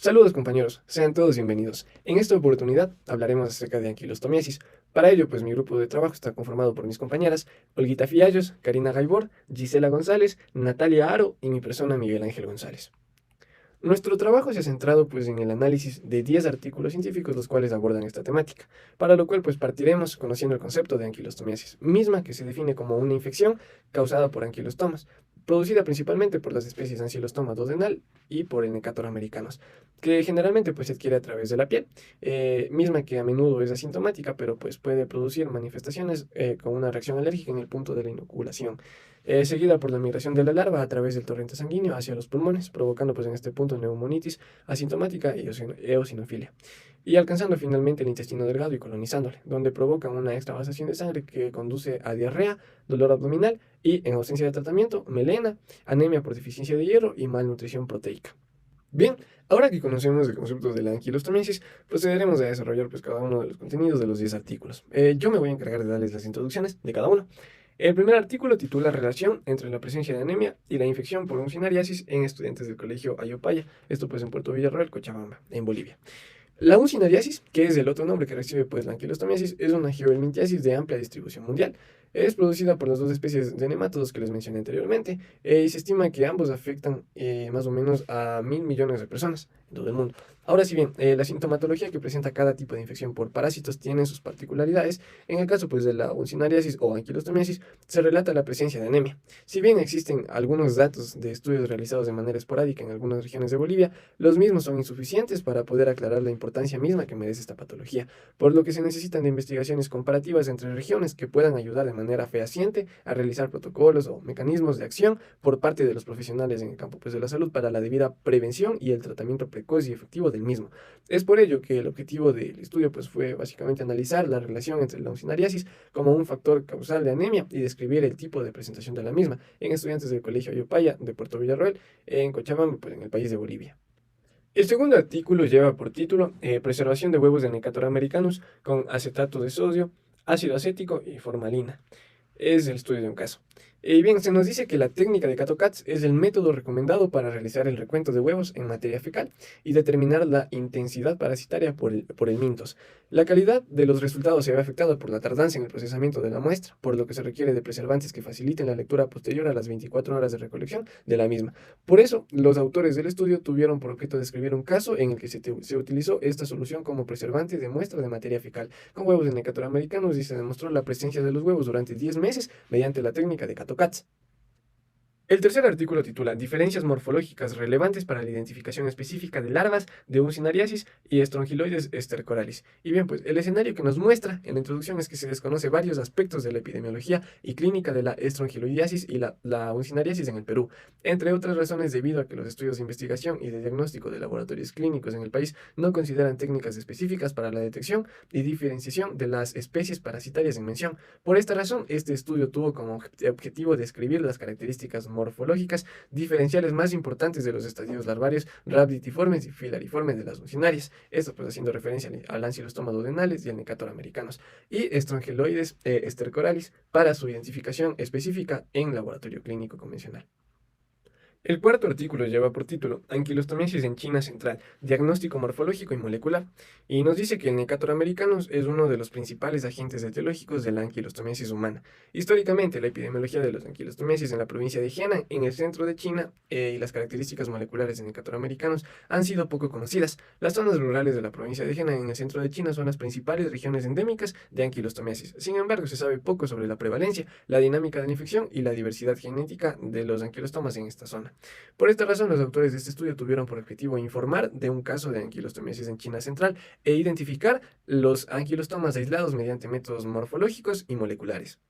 Saludos compañeros, sean todos bienvenidos. En esta oportunidad hablaremos acerca de anquilostomiasis. Para ello, pues mi grupo de trabajo está conformado por mis compañeras Olguita Fiallos, Karina Gaibor, Gisela González, Natalia Aro y mi persona Miguel Ángel González. Nuestro trabajo se ha centrado pues en el análisis de 10 artículos científicos los cuales abordan esta temática, para lo cual pues partiremos conociendo el concepto de anquilostomiasis, misma que se define como una infección causada por anquilostomas, producida principalmente por las especies Ancylostoma duodenal y por el Necator americanos, que generalmente pues se adquiere a través de la piel, misma que a menudo es asintomática, pero pues puede producir manifestaciones con una reacción alérgica en el punto de la inoculación, seguida por la migración de la larva a través del torrente sanguíneo hacia los pulmones, provocando pues en este punto neumonitis asintomática y eosinofilia, y alcanzando finalmente el intestino delgado y colonizándole, donde provoca una extravasación de sangre que conduce a diarrea, dolor abdominal y, en ausencia de tratamiento, melena, anemia por deficiencia de hierro y malnutrición proteica. Bien, ahora que conocemos el concepto de la anquilostomiasis, procederemos a desarrollar pues cada uno de los contenidos de los 10 artículos. Yo me voy a encargar de darles las introducciones de cada uno. El primer artículo titula Relación entre la presencia de anemia y la infección por uncinariasis en estudiantes del colegio Ayopaya, esto pues en Puerto Villarroel, Cochabamba, en Bolivia. La uncinariasis, que es el otro nombre que recibe pues la anquilostomiasis, es una geohelminthiasis de amplia distribución mundial. Es producida por las dos especies de nemátodos que les mencioné anteriormente, y se estima que ambos afectan más o menos a 1.000 millones de personas en todo el mundo. Ahora, si bien la sintomatología que presenta cada tipo de infección por parásitos tiene sus particularidades, en el caso pues de la uncinariasis o anquilostomiasis se relata la presencia de anemia. Si bien existen algunos datos de estudios realizados de manera esporádica en algunas regiones de Bolivia, los mismos son insuficientes para poder aclarar la importancia misma que merece esta patología, por lo que se necesitan de investigaciones comparativas entre regiones que puedan ayudar de manera fehaciente a realizar protocolos o mecanismos de acción por parte de los profesionales en el campo pues, de la salud para la debida prevención y el tratamiento precoz y efectivo del mismo. Es por ello que el objetivo del estudio pues, fue básicamente analizar la relación entre la uncinariasis como un factor causal de anemia y describir el tipo de presentación de la misma en estudiantes del Colegio Ayopaya de Puerto Villarroel, en Cochabamba, pues, en el país de Bolivia. El segundo artículo lleva por título Preservación de huevos de Necator americanus con acetato de sodio, ácido acético y formalina. Es el estudio de un caso. Y bien, se nos dice que la técnica de CatoCats es el método recomendado para realizar el recuento de huevos en materia fecal y determinar la intensidad parasitaria por el mintos. La calidad de los resultados se ve afectada por la tardanza en el procesamiento de la muestra, por lo que se requiere de preservantes que faciliten la lectura posterior a las 24 horas de recolección de la misma. Por eso, los autores del estudio tuvieron por objeto describir un caso en el que se utilizó esta solución como preservante de muestra de materia fecal con huevos de Necator americanus y se demostró la presencia de los huevos durante 10 meses mediante la técnica de CatoCats. El tercer artículo titula Diferencias morfológicas relevantes para la identificación específica de larvas de uncinariasis y estrongiloides estercoralis. Y bien, pues el escenario que nos muestra en la introducción es que se desconoce varios aspectos de la epidemiología y clínica de la estrongiloidiasis y la uncinariasis en el Perú, entre otras razones debido a que los estudios de investigación y de diagnóstico de laboratorios clínicos en el país no consideran técnicas específicas para la detección y diferenciación de las especies parasitarias en mención. Por esta razón, este estudio tuvo como objetivo describir las características morfológicas diferenciales más importantes de los estadios larvarios rhabditiformes y filariformes de las uncinarias, esto pues haciendo referencia al Ancylostoma duodenales y al Necator americanus, y estrongeloides estercoralis para su identificación específica en laboratorio clínico convencional. El cuarto artículo lleva por título Anquilostomiasis en China Central, diagnóstico morfológico y molecular, y nos dice que el Necator americanus es uno de los principales agentes etiológicos de la anquilostomiasis humana. Históricamente, la epidemiología de los anquilostomiasis en la provincia de Henan, en el centro de China, y las características moleculares del Necator americanus han sido poco conocidas. Las zonas rurales de la provincia de Henan, en el centro de China, son las principales regiones endémicas de anquilostomiasis. Sin embargo, se sabe poco sobre la prevalencia, la dinámica de la infección y la diversidad genética de los anquilostomas en esta zona. Por esta razón, los autores de este estudio tuvieron por objetivo informar de un caso de anquilostomiasis en China Central e identificar los anquilostomas aislados mediante métodos morfológicos y moleculares.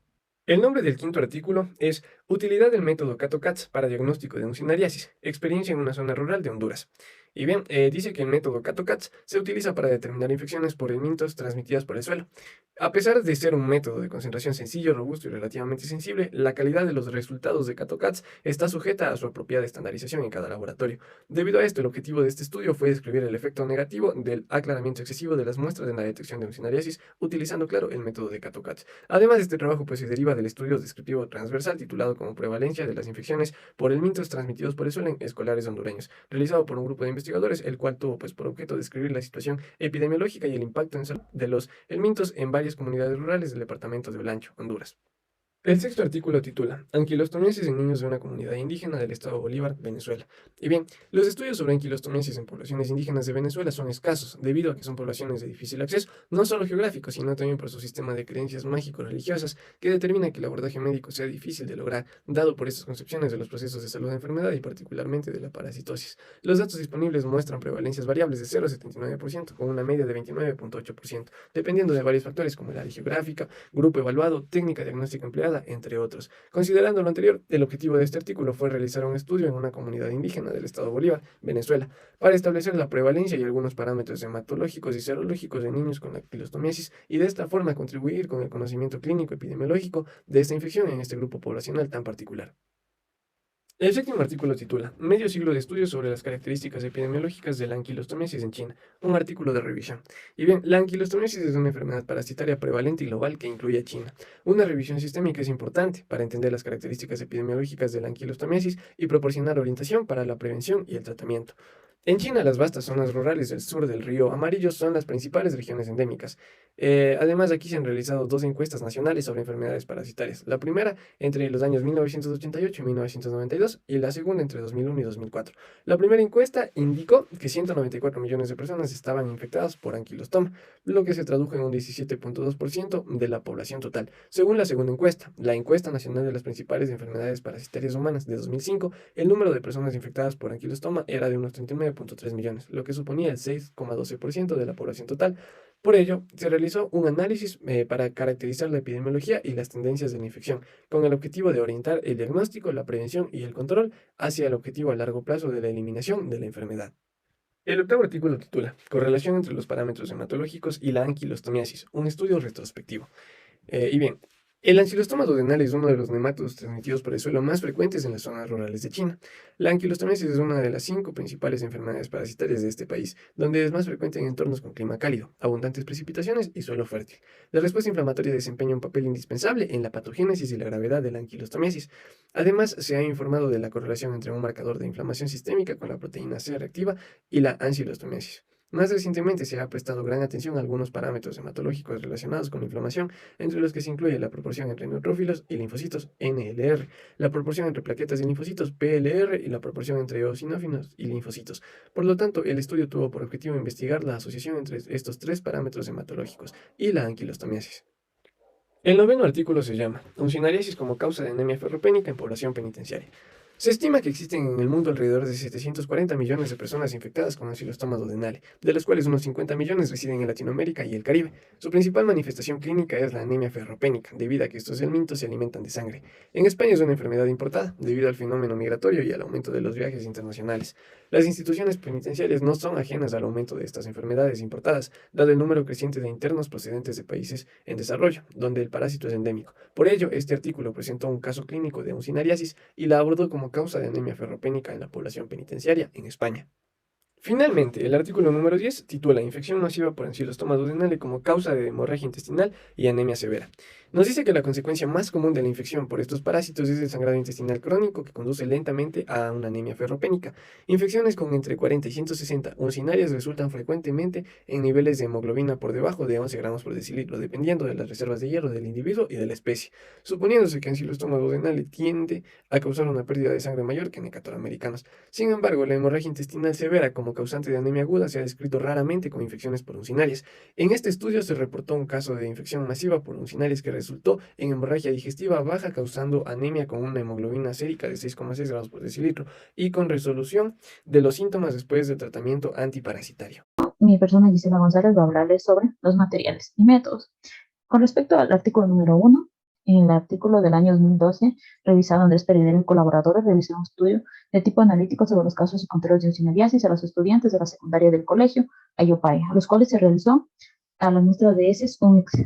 El nombre del quinto artículo es Utilidad del método CatoCats para diagnóstico de uncinariasis, experiencia en una zona rural de Honduras. Y bien, dice que el método CatoCats se utiliza para determinar infecciones por helmintos transmitidas por el suelo. A pesar de ser un método de concentración sencillo, robusto y relativamente sensible, la calidad de los resultados de CatoCats está sujeta a su apropiada estandarización en cada laboratorio. Debido a esto, el objetivo de este estudio fue describir el efecto negativo del aclaramiento excesivo de las muestras en la detección de uncinariasis, utilizando, claro, el método de CatoCats. Además, este trabajo pues, se deriva del estudio descriptivo transversal titulado como Prevalencia de las infecciones por el mintos transmitidos por el suelo en escolares hondureños, realizado por un grupo de investigadores, el cual tuvo pues, por objeto describir la situación epidemiológica y el impacto en salud de los helmintos en varias comunidades rurales del departamento de Olancho, Honduras. El sexto artículo titula Anquilostomiasis en niños de una comunidad indígena del estado Bolívar, Venezuela. Y bien, los estudios sobre anquilostomiasis en poblaciones indígenas de Venezuela son escasos, debido a que son poblaciones de difícil acceso, no solo geográfico, sino también por su sistema de creencias mágico-religiosas, que determina que el abordaje médico sea difícil de lograr, dado por estas concepciones de los procesos de salud de enfermedad y particularmente de la parasitosis. Los datos disponibles muestran prevalencias variables de 0,79%, con una media de 29,8%, dependiendo de varios factores como el área geográfica, grupo evaluado, técnica diagnóstica empleada, entre otros. Considerando lo anterior, el objetivo de este artículo fue realizar un estudio en una comunidad indígena del estado Bolívar, Venezuela, para establecer la prevalencia y algunos parámetros hematológicos y serológicos de niños con anquilostomiasis y de esta forma contribuir con el conocimiento clínico epidemiológico de esta infección en este grupo poblacional tan particular. El séptimo artículo titula Medio siglo de estudios sobre las características epidemiológicas de la anquilostomiasis en China, un artículo de revisión. Y bien, la anquilostomiasis es una enfermedad parasitaria prevalente y global que incluye a China. Una revisión sistémica es importante para entender las características epidemiológicas de la anquilostomiasis y proporcionar orientación para la prevención y el tratamiento. En China, las vastas zonas rurales del sur del río Amarillo son las principales regiones endémicas. Además, aquí se han realizado dos encuestas nacionales sobre enfermedades parasitarias. La primera entre los años 1988 y 1992 y la segunda entre 2001 y 2004. La primera encuesta indicó que 194 millones de personas estaban infectadas por anquilostoma, lo que se tradujo en un 17,2% de la población total. Según la segunda encuesta, la encuesta nacional de las principales enfermedades parasitarias humanas de 2005, el número de personas infectadas por anquilostoma era de unos 39,3 millones, lo que suponía el 6,12% de la población total. Por ello, se realizó un análisis para caracterizar la epidemiología y las tendencias de la infección, con el objetivo de orientar el diagnóstico, la prevención y el control hacia el objetivo a largo plazo de la eliminación de la enfermedad. El octavo artículo titula Correlación entre los parámetros hematológicos y la anquilostomiasis, un estudio retrospectivo. Y bien, el ancilostoma duodenal es uno de los nematodos transmitidos por el suelo más frecuentes en las zonas rurales de China. La anquilostomiasis es una de las 5 principales enfermedades parasitarias de este país, donde es más frecuente en entornos con clima cálido, abundantes precipitaciones y suelo fértil. La respuesta inflamatoria desempeña un papel indispensable en la patogénesis y la gravedad de la anquilostomiasis. Además, se ha informado de la correlación entre un marcador de inflamación sistémica con la proteína C reactiva y la ancilostomiasis. Más recientemente se ha prestado gran atención a algunos parámetros hematológicos relacionados con la inflamación, entre los que se incluye la proporción entre neutrófilos y linfocitos NLR, la proporción entre plaquetas y linfocitos PLR y la proporción entre eosinófilos y linfocitos. Por lo tanto, el estudio tuvo por objetivo investigar la asociación entre estos tres parámetros hematológicos y la anquilostomiasis. El noveno artículo se llama Uncinariasis como causa de anemia ferropénica en población penitenciaria. Se estima que existen en el mundo alrededor de 740 millones de personas infectadas con ancilostoma duodenale, de los cuales unos 50 millones residen en Latinoamérica y el Caribe. Su principal manifestación clínica es la anemia ferropénica, debido a que estos helmintos se alimentan de sangre. En España es una enfermedad importada, debido al fenómeno migratorio y al aumento de los viajes internacionales. Las instituciones penitenciarias no son ajenas al aumento de estas enfermedades importadas, dado el número creciente de internos procedentes de países en desarrollo, donde el parásito es endémico. Por ello, este artículo presentó un caso clínico de uncinariasis y la abordó como causa de anemia ferropénica en la población penitenciaria en España. Finalmente, el artículo número 10 titula Infección masiva por ancilostoma duodenale como causa de hemorragia intestinal y anemia severa. Nos dice que la consecuencia más común de la infección por estos parásitos es el sangrado intestinal crónico que conduce lentamente a una anemia ferropénica. Infecciones con entre 40 y 160 uncinarias resultan frecuentemente en niveles de hemoglobina por debajo de 11 gramos por decilitro, dependiendo de las reservas de hierro del individuo y de la especie, suponiéndose que ancilostoma duodenale tiende a causar una pérdida de sangre mayor que en hecatoamericanos. Sin embargo, la hemorragia intestinal severa como causante de anemia aguda se ha descrito raramente con infecciones por uncinarias. En este estudio se reportó un caso de infección masiva por uncinarias que resultó en hemorragia digestiva baja causando anemia con una hemoglobina sérica de 6,6 gramos por decilitro y con resolución de los síntomas después del tratamiento antiparasitario. Mi persona Gisela González va a hablarles sobre los materiales y métodos. Con respecto al artículo número 1, en el artículo del año 2012, revisado Andrés Pereira y colaboradores, realizó un estudio de tipo analítico sobre los casos y controles de uncinariasis a los estudiantes de la secundaria del colegio Ayopaya, a los cuales se realizó a la muestra de heces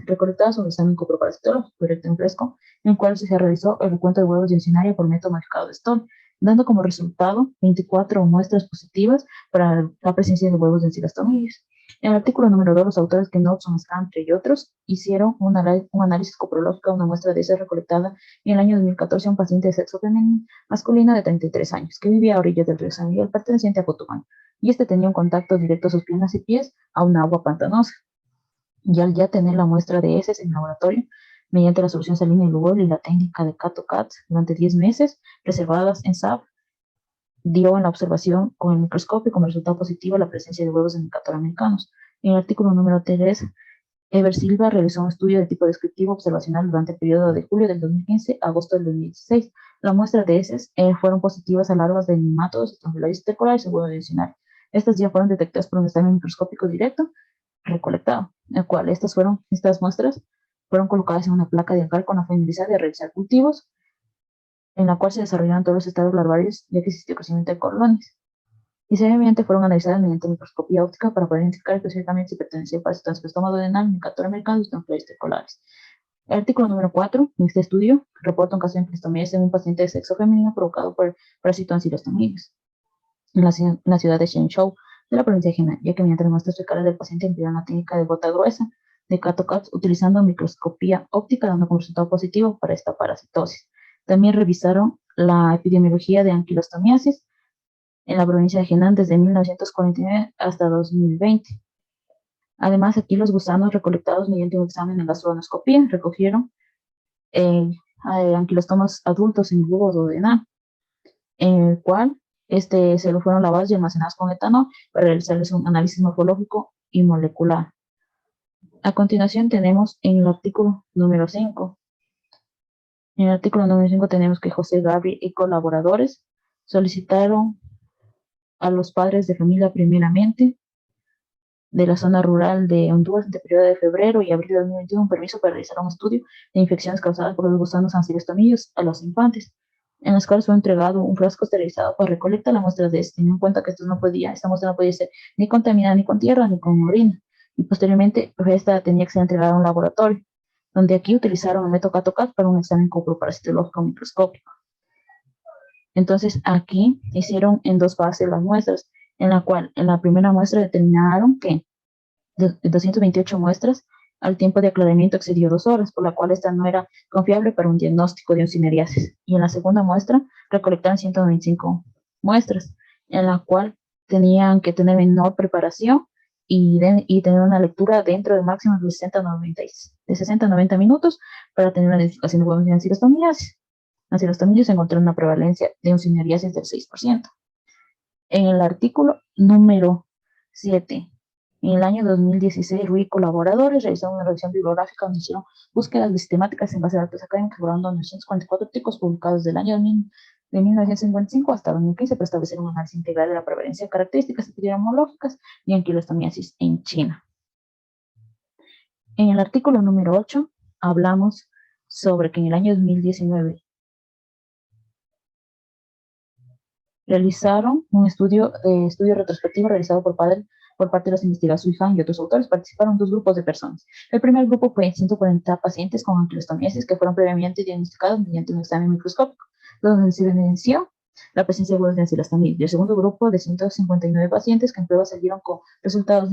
recolectadas un examen coproparasitológico directo en fresco, en el cual se realizó el recuento de huevos de encinaria por método modificado de Stoll, dando como resultado 24 muestras positivas para la presencia de huevos de encilastomídeos. En el artículo número 2, los autores Knudson, Scantre y otros hicieron un análisis coprológico de una muestra de heces recolectada en el año 2014 a un paciente de sexo femenino masculino de 33 años que vivía a orillas del río San Miguel perteneciente a Cotuán, y este tenía un contacto directo a sus piernas y pies a un agua pantanosa. Y al ya tener la muestra de heces en laboratorio, mediante la solución salina y Lugol y la técnica de Cato-Cat durante 10 meses, reservadas en SAP, dio en la observación con el microscopio como resultado positivo la presencia de huevos de Necator americanos. En el artículo número 3, Eber Silva realizó un estudio de tipo descriptivo observacional durante el periodo de julio del 2015 a agosto del 2016. La muestra de heces fueron positivas a larvas de nematodos, estrongylodis cercularis y huevo adicional. Estas ya fueron detectadas por un examen microscópico directo recolectado, en el cual estas muestras fueron colocadas en una placa de agar con la finalidad de realizar cultivos, en la cual se desarrollaron todos los estados larvarios, ya que existió crecimiento de colonias. Y seriamente fueron analizadas mediante microscopía óptica para poder identificar específicamente si pertenecía al parasitospermatozoa adenal, Necator americanus y estrongylodis cercularis. El artículo número 4, en este estudio, reporta un caso de anquilostomiasis en un paciente de sexo femenino provocado por parásito ancilostomídeos en la ciudad de Shenzhou, de la provincia de Henan, ya que mediante las muestras fecales del paciente emplearon la técnica de gota gruesa de Cato-Cat utilizando microscopía óptica, dando como resultado positivo para esta parasitosis. También revisaron la epidemiología de anquilostomiasis en la provincia de Henan desde 1949 hasta 2020. Además, aquí los gusanos recolectados mediante un examen de gastronoscopía recogieron anquilostomas adultos en bulbo duodenal, en el cual se lo fueron lavados y almacenados con etanol para realizarles un análisis morfológico y molecular. A continuación tenemos en el artículo número 5. En el artículo número 5 tenemos que José Gabriel y colaboradores solicitaron a los padres de familia primeramente de la zona rural de Honduras entre el periodo de febrero y abril de 2021 un permiso para realizar un estudio de infecciones causadas por los gusanos ancilostomídeos a los infantes, en las cuales fue entregado un frasco esterilizado para recolectar la muestra de teniendo en cuenta que esta muestra no podía ser ni contaminada ni con tierra ni con orina, y posteriormente esta tenía que ser entregada a un laboratorio, donde aquí utilizaron el método Cato-Cat para un examen coproparasitológico microscópico. Entonces aquí hicieron en 2 fases las muestras, en la cual en la primera muestra determinaron que de 228 muestras, al tiempo de aclaramiento excedió 2 horas, por la cual esta no era confiable para un diagnóstico de oncineriasis. Y en la segunda muestra recolectaron 195 muestras, en la cual tenían que tener menor preparación y tener una lectura dentro de máximos de 60 a 90 minutos para tener una identificación de huevos de ancilostomiasis. Ancilostomídeos se encontró una prevalencia de oncineriasis del 6%. En el artículo número 7, en el año 2016, Rui y colaboradores realizaron una revisión bibliográfica donde hicieron búsquedas sistemáticas en base a datos académicos, elaborando 944 artículos publicados del año de 1955 hasta 2015 para establecer un análisis integral de la prevalencia de características epidemiológicas y anquilostomiasis en China. En el artículo número 8, hablamos sobre que en el año 2019 realizaron un estudio retrospectivo realizado por parte de los investigadores Sui Han y otros autores. Participaron 2 grupos de personas. El primer grupo fue 140 pacientes con anquilostomiasis que fueron previamente diagnosticados mediante un examen microscópico, donde se evidenció la presencia de huevos de ancilostomía. Y el segundo grupo de 159 pacientes que en pruebas salieron con resultados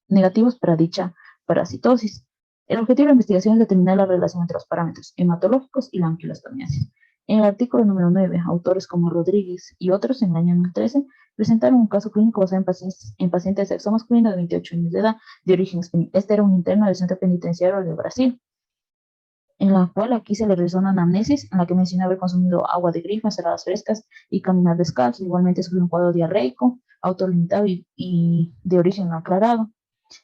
negativos para dicha parasitosis. El objetivo de la investigación es determinar la relación entre los parámetros hematológicos y la anquilostomiasis. En el artículo número 9, autores como Rodríguez y otros en el año 2013 presentaron un caso clínico basado en pacientes de sexo masculino de 28 años de edad de origen español. Este era un interno del centro penitenciario de Brasil, en la cual aquí se le realizó una anamnesis en la que mencionaba haber consumido agua de grifo, ensaladas frescas y caminar descalzo. Igualmente sufrió un cuadro diarreico, autolimitado y de origen no aclarado,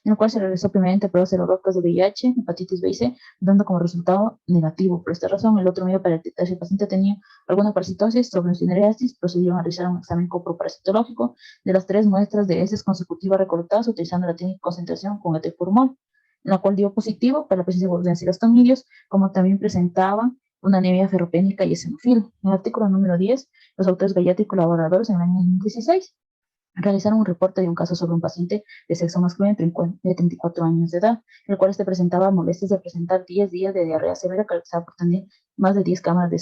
en el cual se realizó primeramente pruebas serológicas de VIH, hepatitis B y C, dando como resultado negativo. Por esta razón, el otro medio para detectar si el paciente tenía alguna parasitosis sobre oncineriasis procedieron a realizar un examen coproparasitológico de las 3 muestras de heces consecutivas recolectadas utilizando la técnica de concentración con etepurmol, en la cual dio positivo para la presencia de huevos de ancilostomídeos, como también presentaba una anemia ferropénica y eosinofil. En el artículo número 10, los autores Gallati y colaboradores en el año 2016 realizaron un reporte de un caso sobre un paciente de sexo masculino de 34 años de edad, el cual presentaba molestias de presentar 10 días de diarrea severa causada por tener más de 10 cámaras de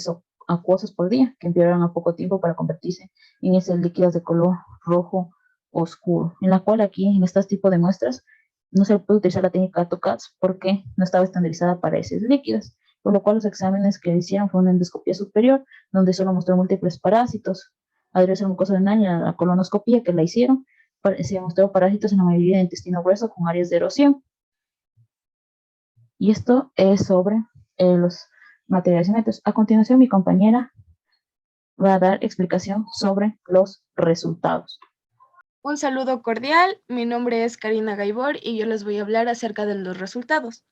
acuosos por día, que empeoraron a poco tiempo para convertirse en ese líquidos de color rojo oscuro, en la cual aquí, en este tipo de muestras, no se puede utilizar la técnica TOCADS porque no estaba estandarizada para esos líquidos, por lo cual los exámenes que hicieron fue una endoscopía superior, donde solo mostró múltiples parásitos, adherencia mucosa y la colonoscopia que la hicieron, se mostró parásitos en la mayoría del intestino grueso con áreas de erosión. Y esto es sobre los materiales y métodos. A continuación, mi compañera va a dar explicación sobre los resultados. Un saludo cordial, mi nombre es Karina Gaibor y yo les voy a hablar acerca de los resultados.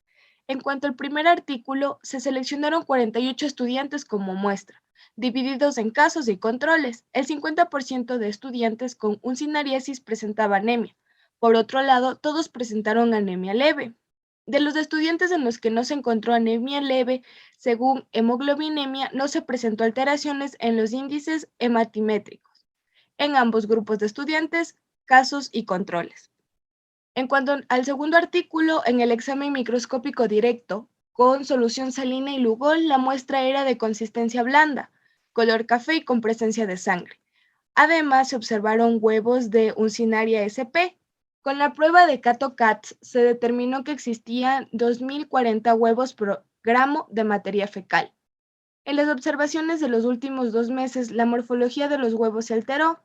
En cuanto al primer artículo, se seleccionaron 48 estudiantes como muestra, divididos en casos y controles. El 50% de estudiantes con uncinariasis presentaba anemia. Por otro lado, todos presentaron anemia leve. De los estudiantes en los que no se encontró anemia leve, según hemoglobinemia, no se presentó alteraciones en los índices hematimétricos. En ambos grupos de estudiantes, casos y controles. En cuanto al segundo artículo, en el examen microscópico directo con solución salina y Lugol, la muestra era de consistencia blanda, color café y con presencia de sangre. Además, se observaron huevos de Uncinaria sp. Con la prueba de Cato-Cats se determinó que existían 2.040 huevos por gramo de materia fecal. En las observaciones de los últimos 2 meses, la morfología de los huevos se alteró,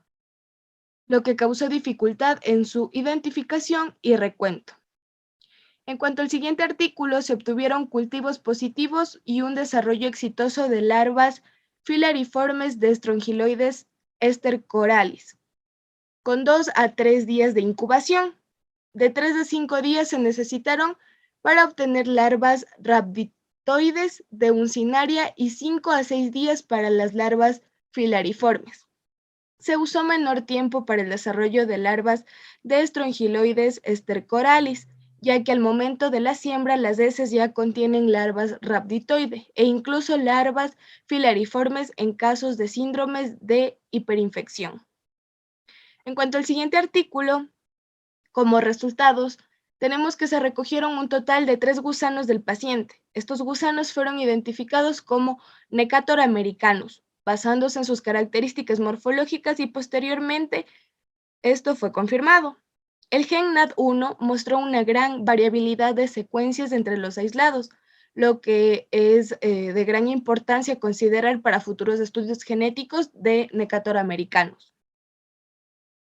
lo que causó dificultad en su identificación y recuento. En cuanto al siguiente artículo, se obtuvieron cultivos positivos y un desarrollo exitoso de larvas filariformes de Strongyloides estercoralis, con 2 a 3 días de incubación. De 3 a 5 días se necesitaron para obtener larvas rhabditoides de Uncinaria y 5 a 6 días para las larvas filariformes. Se usó menor tiempo para el desarrollo de larvas de Strongyloides estercoralis, ya que al momento de la siembra las heces ya contienen larvas rhabditoide e incluso larvas filariformes en casos de síndromes de hiperinfección. En cuanto al siguiente artículo, como resultados, tenemos que se recogieron un total de 3 gusanos del paciente. Estos gusanos fueron identificados como Necator americanus, basándose en sus características morfológicas y posteriormente esto fue confirmado. El gen NAD1 mostró una gran variabilidad de secuencias entre los aislados, lo que es de gran importancia considerar para futuros estudios genéticos de Necator americanus.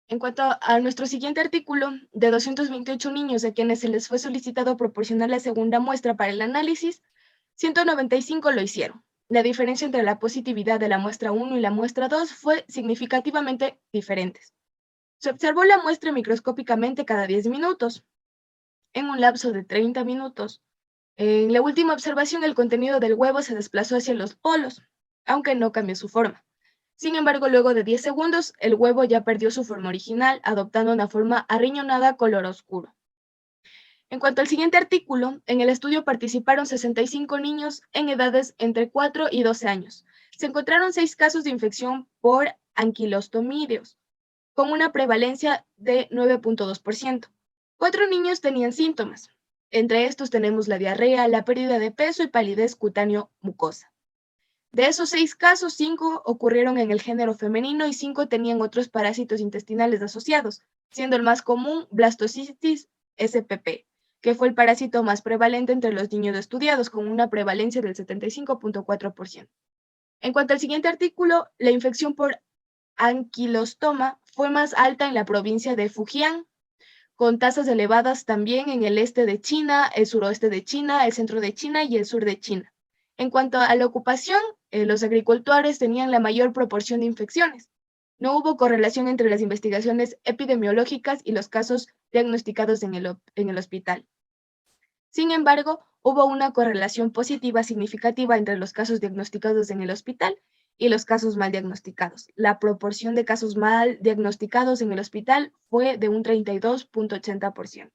En cuanto a nuestro siguiente artículo, de 228 niños a quienes se les fue solicitado proporcionar la segunda muestra para el análisis, 195 lo hicieron. La diferencia entre la positividad de la muestra 1 y la muestra 2 fue significativamente diferentes. Se observó la muestra microscópicamente cada 10 minutos, en un lapso de 30 minutos. En la última observación, el contenido del huevo se desplazó hacia los polos, aunque no cambió su forma. Sin embargo, luego de 10 segundos, el huevo ya perdió su forma original, adoptando una forma arriñonada color oscuro. En cuanto al siguiente artículo, en el estudio participaron 65 niños en edades entre 4 y 12 años. Se encontraron 6 casos de infección por anquilostomideos, con una prevalencia de 9.2%. 4 niños tenían síntomas. Entre estos tenemos la diarrea, la pérdida de peso y palidez cutáneo mucosa. De esos 6 casos, 5 ocurrieron en el género femenino y 5 tenían otros parásitos intestinales asociados, siendo el más común Blastocystis spp, que fue el parásito más prevalente entre los niños estudiados, con una prevalencia del 75.4%. En cuanto al siguiente artículo, la infección por anquilostoma fue más alta en la provincia de Fujian, con tasas elevadas también en el este de China, el suroeste de China, el centro de China y el sur de China. En cuanto a la ocupación, los agricultores tenían la mayor proporción de infecciones. No hubo correlación entre las investigaciones epidemiológicas y los casos diagnosticados en el hospital. Sin embargo, hubo una correlación positiva significativa entre los casos diagnosticados en el hospital y los casos mal diagnosticados. La proporción de casos mal diagnosticados en el hospital fue de un 32.80%.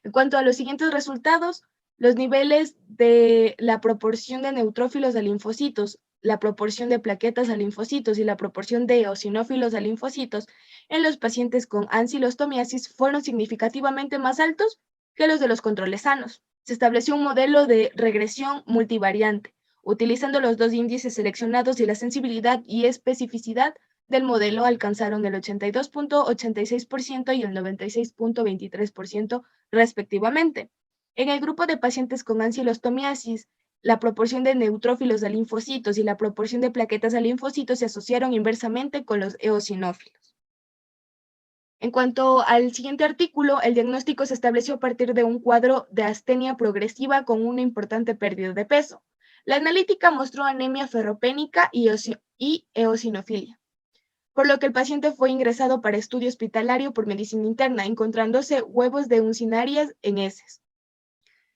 En cuanto a los siguientes resultados, los niveles de la proporción de neutrófilos de linfocitos la proporción de plaquetas a linfocitos y la proporción de eosinófilos a linfocitos en los pacientes con ancilostomiasis fueron significativamente más altos que los de los controles sanos. Se estableció un modelo de regresión multivariante, utilizando los dos índices seleccionados y la sensibilidad y especificidad del modelo alcanzaron el 82.86% y el 96.23% respectivamente. En el grupo de pacientes con ancilostomiasis, la proporción de neutrófilos a linfocitos y la proporción de plaquetas a linfocitos se asociaron inversamente con los eosinófilos. En cuanto al siguiente artículo, el diagnóstico se estableció a partir de un cuadro de astenia progresiva con una importante pérdida de peso. La analítica mostró anemia ferropénica y eosinofilia, por lo que el paciente fue ingresado para estudio hospitalario por medicina interna, encontrándose huevos de uncinarias en heces.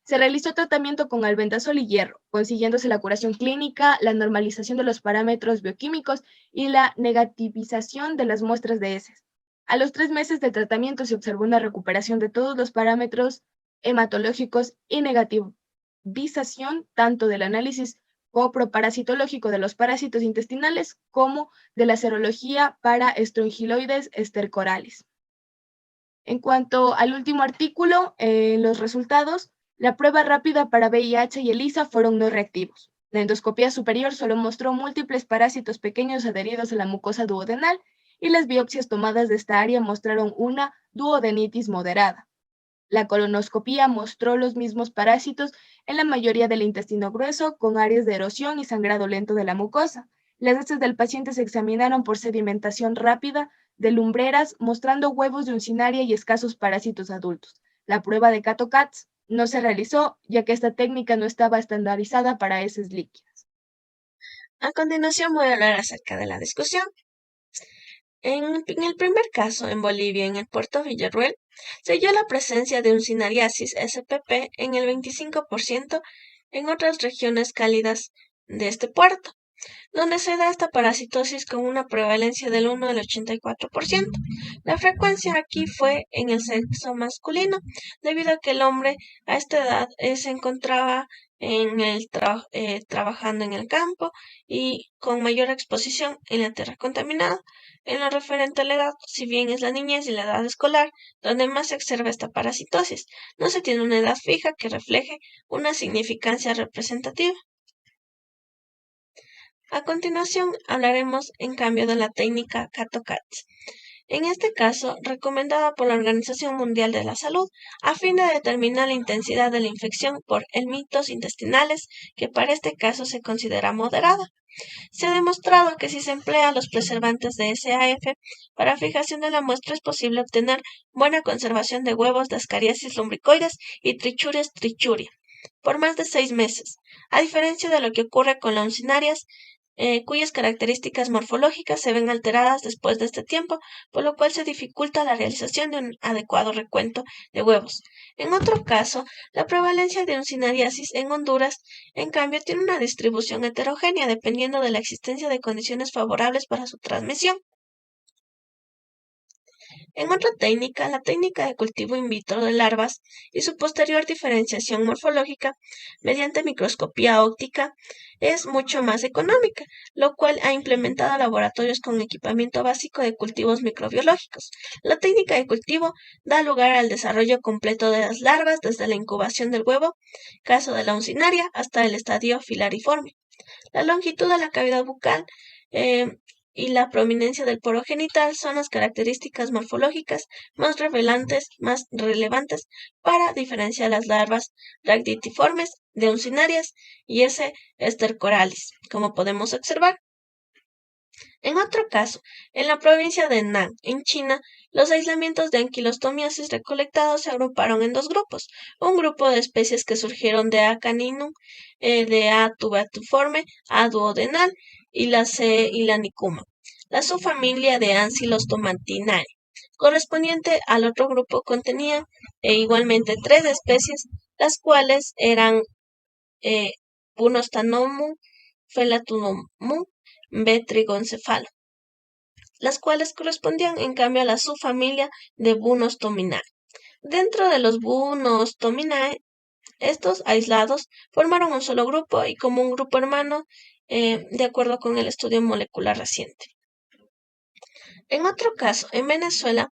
Se realizó tratamiento con albendazol y hierro, consiguiéndose la curación clínica, la normalización de los parámetros bioquímicos y la negativización de las muestras de heces. A los 3 meses del tratamiento se observó una recuperación de todos los parámetros hematológicos y negativización tanto del análisis coproparasitológico de los parásitos intestinales como de la serología para estrongiloides estercorales. En cuanto al último artículo, los resultados, la prueba rápida para VIH y ELISA fueron no reactivos. La endoscopía superior solo mostró múltiples parásitos pequeños adheridos a la mucosa duodenal y las biopsias tomadas de esta área mostraron una duodenitis moderada. La colonoscopía mostró los mismos parásitos en la mayoría del intestino grueso, con áreas de erosión y sangrado lento de la mucosa. Las heces del paciente se examinaron por sedimentación rápida de lumbreras, mostrando huevos de uncinaria y escasos parásitos adultos. La prueba de Cato-CATS no se realizó, ya que esta técnica no estaba estandarizada para heces líquidas. A continuación voy a hablar acerca de la discusión. En el primer caso, en Bolivia, en el puerto Villarruel, se halló la presencia de uncinariasis SPP en el 25% en otras regiones cálidas de este puerto, donde se da esta parasitosis con una prevalencia del 1 al 84%. La frecuencia aquí fue en el sexo masculino, debido a que el hombre a esta edad se encontraba trabajando en el campo y con mayor exposición en la tierra contaminada. En lo referente a la edad, si bien es la niñez y la edad escolar donde más se observa esta parasitosis, no se tiene una edad fija que refleje una significancia representativa. A continuación hablaremos en cambio de la técnica Cato-CATS. En este caso, recomendada por la Organización Mundial de la Salud, a fin de determinar la intensidad de la infección por helmintos intestinales, que para este caso se considera moderada. Se ha demostrado que si se emplean los preservantes de SAF para fijación de la muestra es posible obtener buena conservación de huevos de Ascariasis lumbricoides y Trichuris trichuria por más de 6 meses, a diferencia de lo que ocurre con la uncinarias, cuyas características morfológicas se ven alteradas después de este tiempo, por lo cual se dificulta la realización de un adecuado recuento de huevos. En otro caso, la prevalencia de uncinariasis en Honduras, en cambio, tiene una distribución heterogénea dependiendo de la existencia de condiciones favorables para su transmisión. En otra técnica, la técnica de cultivo in vitro de larvas y su posterior diferenciación morfológica mediante microscopía óptica es mucho más económica, lo cual ha implementado laboratorios con equipamiento básico de cultivos microbiológicos. La técnica de cultivo da lugar al desarrollo completo de las larvas desde la incubación del huevo, caso de la uncinaria, hasta el estadio filariforme. La longitud de la cavidad bucal y la prominencia del poro genital son las características morfológicas más relevantes para diferenciar las larvas ractitiformes de uncinarias y S. estercoralis, como podemos observar. En otro caso, en la provincia de Nan, en China, los aislamientos de anquilostomiasis recolectados se agruparon en dos grupos. Un grupo de especies que surgieron de A. caninum, de A. tubatiforme, A. duodenal y la C. ilanicuma. La subfamilia de Ancylostomantinae, correspondiente al otro grupo, contenía igualmente 3 especies, las cuales eran Punostanomum, Phelatunum, B. trigoncefalo, las cuales correspondían en cambio a la subfamilia de Bunostominae. Dentro de los Bunostominae Estos aislados formaron un solo grupo y como un grupo hermano, de acuerdo con el estudio molecular reciente. En otro caso, en Venezuela,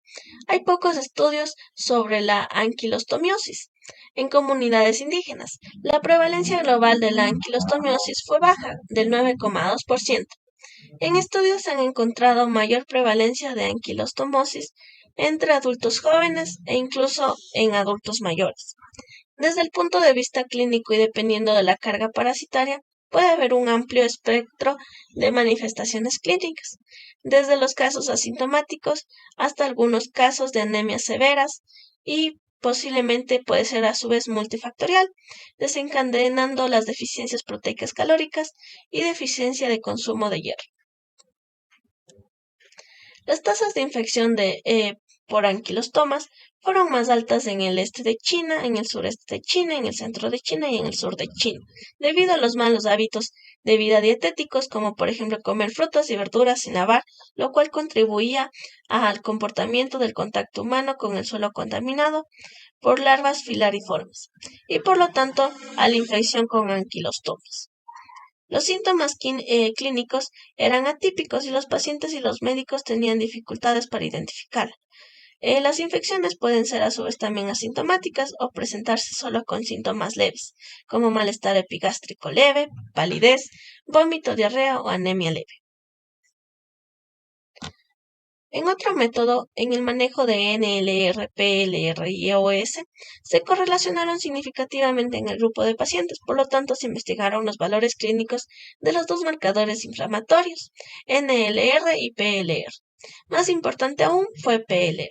hay pocos estudios sobre la anquilostomiosis en comunidades indígenas. La prevalencia global de la anquilostomiosis fue baja, del 9,2%. En estudios se han encontrado mayor prevalencia de anquilostomosis entre adultos jóvenes e incluso en adultos mayores. Desde el punto de vista clínico y dependiendo de la carga parasitaria, puede haber un amplio espectro de manifestaciones clínicas, desde los casos asintomáticos hasta algunos casos de anemias severas y posiblemente puede ser a su vez multifactorial, desencadenando las deficiencias proteicas calóricas y deficiencia de consumo de hierro. Las tasas de infección por anquilostomas fueron más altas en el este de China, en el sureste de China, en el centro de China y en el sur de China, debido a los malos hábitos de vida dietéticos, como por ejemplo comer frutas y verduras sin lavar, lo cual contribuía al comportamiento del contacto humano con el suelo contaminado por larvas filariformes y por lo tanto a la infección con anquilostomas. Los síntomas clínicos eran atípicos y los pacientes y los médicos tenían dificultades para identificarla. Las infecciones pueden ser a su vez también asintomáticas o presentarse solo con síntomas leves, como malestar epigástrico leve, palidez, vómito, diarrea o anemia leve. En otro método, en el manejo de NLR, PLR y EOS, se correlacionaron significativamente en el grupo de pacientes, por lo tanto se investigaron los valores clínicos de los dos marcadores inflamatorios, NLR y PLR. Más importante aún fue PLR.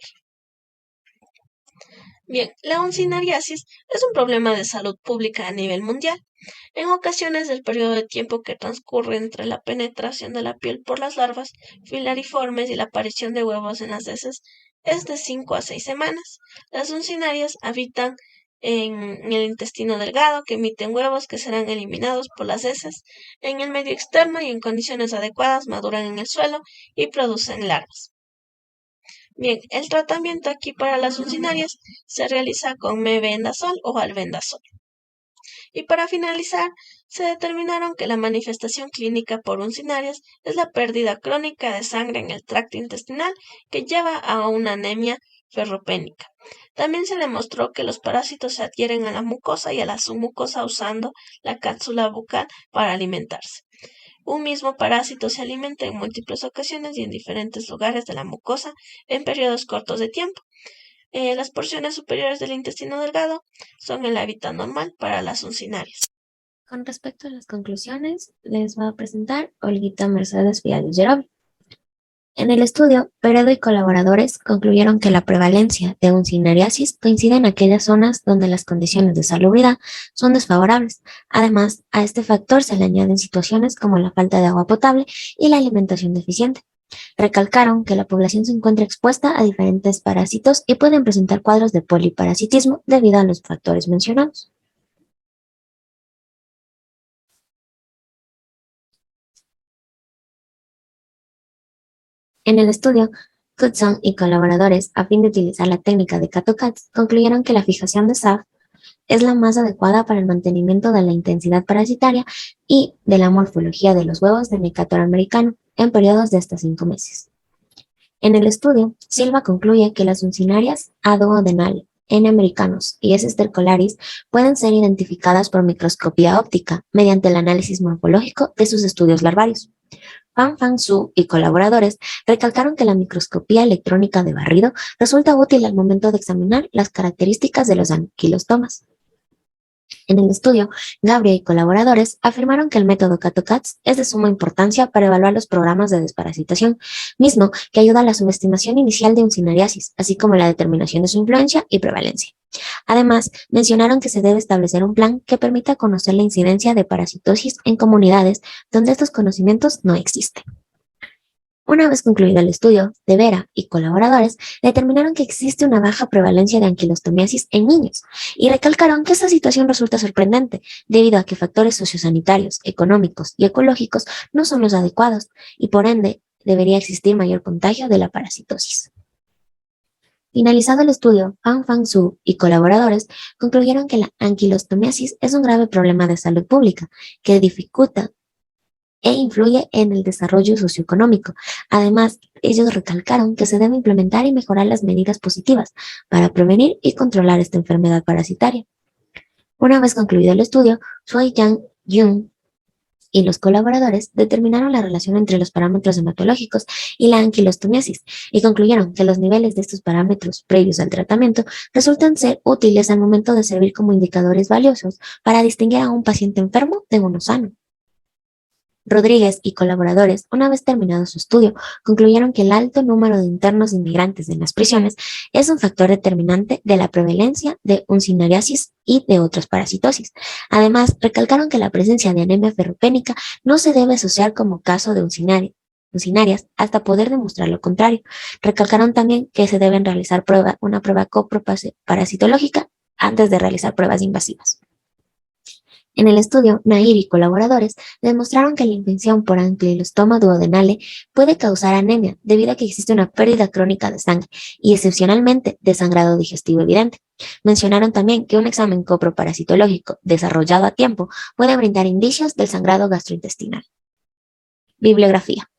Bien, la uncinariasis es un problema de salud pública a nivel mundial. En ocasiones, el periodo de tiempo que transcurre entre la penetración de la piel por las larvas filariformes y la aparición de huevos en las heces es de 5 a 6 semanas. Las uncinarias habitan en el intestino delgado, que emiten huevos que serán eliminados por las heces en el medio externo y en condiciones adecuadas maduran en el suelo y producen larvas. Bien, el tratamiento aquí para las uncinarias se realiza con mebendazol o albendazol. Y para finalizar, se determinaron que la manifestación clínica por uncinarias es la pérdida crónica de sangre en el tracto intestinal que lleva a una anemia ferropénica. También se demostró que los parásitos se adhieren a la mucosa y a la submucosa usando la cápsula bucal para alimentarse. Un mismo parásito se alimenta en múltiples ocasiones y en diferentes lugares de la mucosa en periodos cortos de tiempo. Las porciones superiores del intestino delgado son el hábitat normal para las uncinarias. Con respecto a las conclusiones, les voy a presentar Olguita Mercedes Villalobos. En el estudio, Peredo y colaboradores concluyeron que la prevalencia de uncinariasis coincide en aquellas zonas donde las condiciones de salubridad son desfavorables. Además, a este factor se le añaden situaciones como la falta de agua potable y la alimentación deficiente. Recalcaron que la población se encuentra expuesta a diferentes parásitos y pueden presentar cuadros de poliparasitismo debido a los factores mencionados. En el estudio, Cookson y colaboradores, a fin de utilizar la técnica de CATOCATS, concluyeron que la fijación de SAF es la más adecuada para el mantenimiento de la intensidad parasitaria y de la morfología de los huevos del Necator americano en periodos de hasta 5 meses. En el estudio, Silva concluye que las uncinarias aduodenale, N. americanos y S. stercolaris pueden ser identificadas por microscopía óptica mediante el análisis morfológico de sus estudios larvarios. Fan Su y colaboradores recalcaron que la microscopía electrónica de barrido resulta útil al momento de examinar las características de los anquilostomas. En el estudio, Gabriel y colaboradores afirmaron que el método CATOCATS es de suma importancia para evaluar los programas de desparasitación, mismo que ayuda a la subestimación inicial de uncinariasis, así como la determinación de su influencia y prevalencia. Además, mencionaron que se debe establecer un plan que permita conocer la incidencia de parasitosis en comunidades donde estos conocimientos no existen. Una vez concluido el estudio, De Vera y colaboradores determinaron que existe una baja prevalencia de anquilostomiasis en niños y recalcaron que esta situación resulta sorprendente debido a que factores sociosanitarios, económicos y ecológicos no son los adecuados y por ende debería existir mayor contagio de la parasitosis. Finalizado el estudio, Fang Su y colaboradores concluyeron que la anquilostomiasis es un grave problema de salud pública que dificulta e influye en el desarrollo socioeconómico. Además, ellos recalcaron que se debe implementar y mejorar las medidas positivas para prevenir y controlar esta enfermedad parasitaria. Una vez concluido el estudio, Shuai Yang Yun y los colaboradores determinaron la relación entre los parámetros hematológicos y la anquilostomiasis y concluyeron que los niveles de estos parámetros previos al tratamiento resultan ser útiles al momento de servir como indicadores valiosos para distinguir a un paciente enfermo de uno sano. Rodríguez y colaboradores, una vez terminado su estudio, concluyeron que el alto número de internos inmigrantes en las prisiones es un factor determinante de la prevalencia de uncinariasis y de otras parasitosis. Además, recalcaron que la presencia de anemia ferropénica no se debe asociar como caso de uncinarias hasta poder demostrar lo contrario. Recalcaron también que se deben realizar una prueba coproparasitológica antes de realizar pruebas invasivas. En el estudio, Nair y colaboradores demostraron que la infección por ankylostoma duodenale puede causar anemia debido a que existe una pérdida crónica de sangre y excepcionalmente de sangrado digestivo evidente. Mencionaron también que un examen coproparasitológico desarrollado a tiempo puede brindar indicios del sangrado gastrointestinal. Bibliografía.